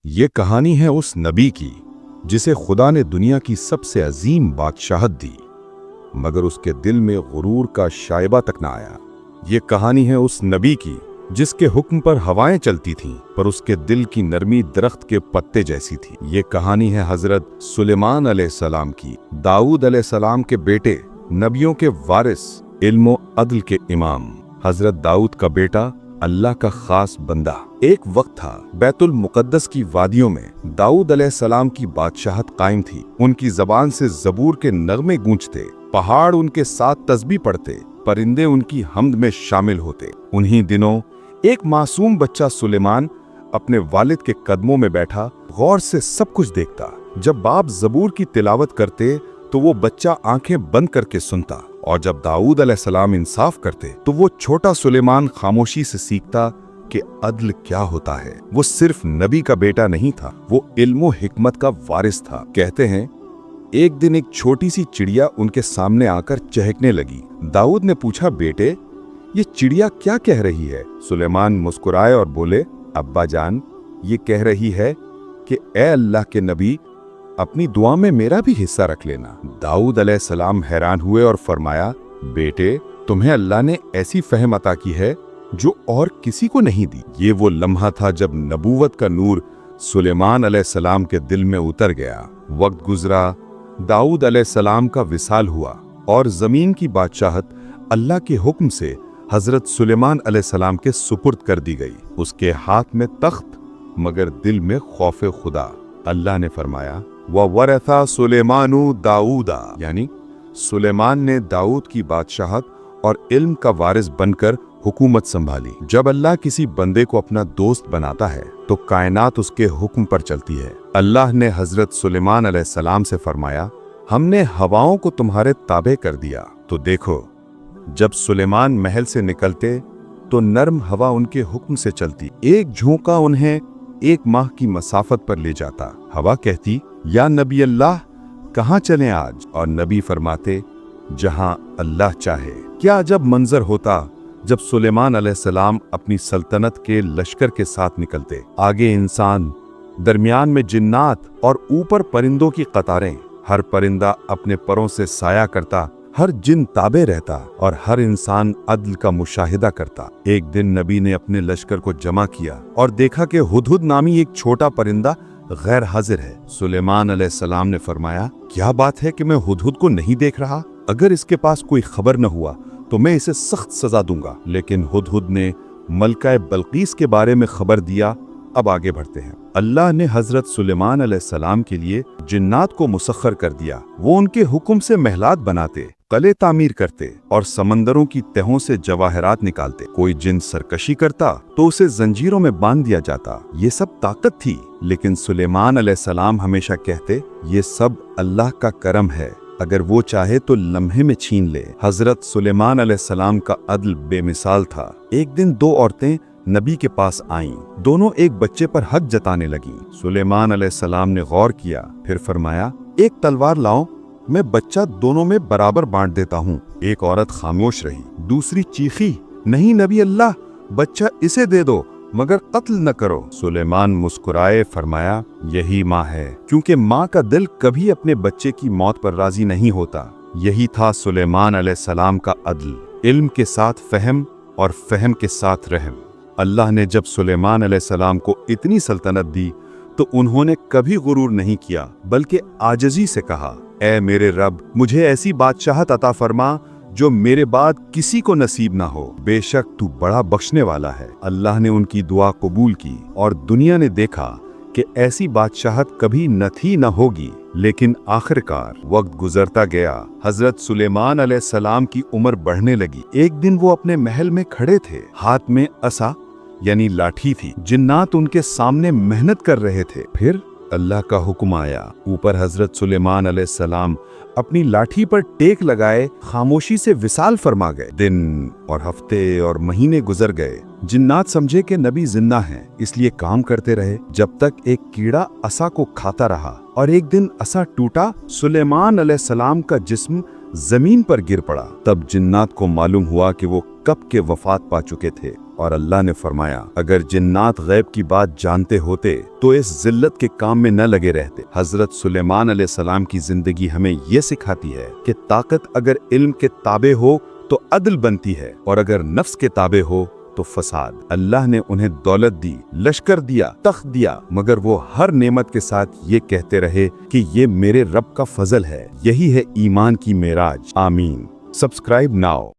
ये कहानी है उस नबी की जिसे खुदा ने दुनिया की सबसे अजीम बादशाहत दी, मगर उसके दिल में गुरूर का शायबा तक न आया। ये कहानी है उस नबी की जिसके हुक्म पर हवाएं चलती थीं, पर उसके दिल की नरमी दरख्त के पत्ते जैसी थी। ये कहानी है हजरत सुलेमान अलैहिस्सलाम की, दाऊद अलैहिस्सलाम के बेटे, नबियों के वारिस, इल्म अदल के इमाम, हजरत दाऊद का बेटा, अल्लाह का खास बंदा। एक वक्त था बैतुल मुकद्दस की वादियों में दाऊद अलैहिस्सलाम की बादशाहत कायम थी। उनकी जबान से ज़बूर के नगमे गूंजते, पहाड़ उनके साथ तस्बीह पढ़ते, परिंदे उनकी हम्द में शामिल होते। उन्हीं दिनों एक मासूम बच्चा सुलेमान अपने वालिद के कदमों में बैठा गौर से सब कुछ देखता। जब बाप ज़बूर की तिलावत करते तो वो बच्चा आंखें बंद करके सुनता, और जब दाऊद अलैहिस्सलाम इंसाफ करते तो वो छोटा सुलेमान खामोशी से सीखता कि अदल क्या होता है। वो सिर्फ नबी का बेटा नहीं था, वो इल्म हिकमत का वारिस था। कहते हैं एक दिन एक छोटी सी चिड़िया उनके सामने आकर चहकने लगी। दाऊद ने पूछा, बेटे ये चिड़िया क्या कह रही है? सुलेमान मुस्कुराए और बोले, अब्बा जान, ये कह रही है कि ए अल्लाह के नबी, अपनी दुआ में मेरा भी हिस्सा रख लेना। दाऊद अलैहिस्सलाम हैरान हुए और फरमाया, बेटे तुम्हें अल्लाह ने ऐसी फहम अता की है जो और किसी को नहीं दी। ये वो लम्हा था जब नबूवत का नूर सुलेमान अलैहिस्सलाम के दिल में उतर गया। वक्त गुजरा, दाऊद अलैहिस्सलाम का विसाल हुआ और जमीन की बादशाहत अल्लाह के हुक्म से हजरत सुलेमान अलैहिस्सलाम के सुपुर्द कर दी गई। उसके हाथ में तख्त, मगर दिल में खौफ खुदा। अल्लाह ने फरमाया, वरथा सुलेमानु दाऊदा, यानी सुलेमान ने दाऊद की बादशाहत और इल्म का वारिस बनकर हुकूमत संभाली। जब अल्लाह किसी बंदे को अपना दोस्त बनाता है तो कायनात उसके हुक्म पर चलती है। अल्लाह ने हजरत सुलेमान अलैहिस्सलाम से फरमाया, हमने हवाओं को तुम्हारे ताबे कर दिया। तो देखो, जब सुलेमान महल से निकलते तो नर्म हवा उनके हुक्म से चलती। एक झोंका उन्हें एक माह की मसाफत पर ले जाता। हवा कहती, या नबी अल्लाह, कहाँ चलें आज? और नबी फरमाते, जहां अल्लाह चाहे। क्या अजब मंजर होता जब सुलेमान अलैहिस्सलाम अपनी सल्तनत के लश्कर के साथ निकलते। आगे इंसान, दरमियान में जिन्नात और ऊपर परिंदों की कतारें। हर परिंदा अपने परों से साया करता, हर जिन ताबे रहता और हर इंसान अदल का मुशाहिदा करता। एक दिन नबी ने अपने लश्कर को जमा किया और देखा कि हुदहुद नामी एक छोटा परिंदा गैर हाजिर है। सुलेमान अलैहिस्सलाम ने फरमाया, क्या बात है कि मैं हुदहुद को नहीं देख रहा? अगर इसके पास कोई खबर न हुआ तो मैं इसे सख्त सजा दूंगा। लेकिन हुदहुद ने मलका बल्कीस के बारे में खबर दिया। अब आगे बढ़ते हैं। अल्लाह ने हजरत सुलेमान अलैहिस्सलाम के लिए जिन्नात को मुसख्खर कर दिया। वो उनके हुक्म से महलात बनाते, कले तामीर करते और समंदरों की तहों से जवाहरात निकालते। कोई जिन सरकशी करता तो उसे जंजीरों में बांध दिया जाता। ये सब ताकत थी, लेकिन सुलेमान अलैहिस्सलाम हमेशा कहते, ये सब अल्लाह का करम है, अगर वो चाहे तो लम्हे में छीन ले। हजरत सुलेमान अलैहिस्सलाम का अदल बेमिसाल था। एक दिन दो औरतें नबी के पास आईं। दोनों एक बच्चे पर हक जताने लगीं। सुलेमान अलैहिस्सलाम ने गौर किया, फिर फरमाया, एक तलवार लाओ, मैं बच्चा दोनों में बराबर बांट देता हूँ। एक औरत खामोश रही, दूसरी चीखी, नहीं नबी अल्लाह, बच्चा इसे दे दो, मगर कत्ल न करो। सुलेमान मुस्कुराए, फरमाया, यही माँ है, क्योंकि माँ का दिल कभी अपने बच्चे की मौत पर राजी नहीं होता। यही था सुलेमान अलैहिस्सलाम का अदल, इल्म के साथ फहम और फहम के साथ रहम। अल्लाह ने जब सुलेमान अलैहिस्सलाम को इतनी सल्तनत दी तो उन्होंने कभी गुरूर नहीं किया, बल्कि आजिज़ी से कहा, ऐ मेरे रब, मुझे ऐसी बादशाहत अता फरमा जो मेरे बाद किसी को नसीब ना हो। बेशक तू बड़ा बख्शने वाला है। अल्लाह ने उनकी दुआ कबूल की और दुनिया ने देखा कि ऐसी बादशाहत कभी न थी न होगी। लेकिन आखिरकार वक्त गुजरता गया। हजरत सुलेमान अलैहिस्सलाम की उम्र बढ़ने लगी। एक दिन वो अपने महल में खड़े थे, हाथ में असा यानी लाठी थी। जिन्नात उनके सामने मेहनत कर रहे थे। फिर अल्लाह का हुक्म आया। ऊपर हजरत सुलेमान अलैहिस्सलाम अपनी लाठी पर टेक लगाए खामोशी से विसाल फरमा गए। दिन और हफ्ते और महीने गुजर गए। जिन्नात समझे कि नबी जिंदा हैं, इसलिए काम करते रहे जब तक एक कीड़ा असा को खाता रहा। और एक दिन असा टूटा, सुलेमान अलैहिस्सलाम का जिस्म जमीन पर गिर पड़ा। तब जिन्नात को मालूम हुआ कि वो कब के वफात पा चुके थे। اور اللہ نے فرمایا اگر جنات غیب کی بات جانتے ہوتے تو اس ذلت کے کام میں نہ لگے رہتے۔ حضرت سلیمان علیہ السلام کی زندگی ہمیں یہ سکھاتی ہے کہ طاقت اگر علم کے تابع ہو تو عدل بنتی ہے، اور اگر نفس کے تابع ہو تو فساد۔ اللہ نے انہیں دولت دی، لشکر دیا، تخت دیا، مگر وہ ہر نعمت کے ساتھ یہ کہتے رہے کہ یہ میرے رب کا فضل ہے۔ یہی ہے ایمان کی معراج۔ آمین۔ Subscribe now.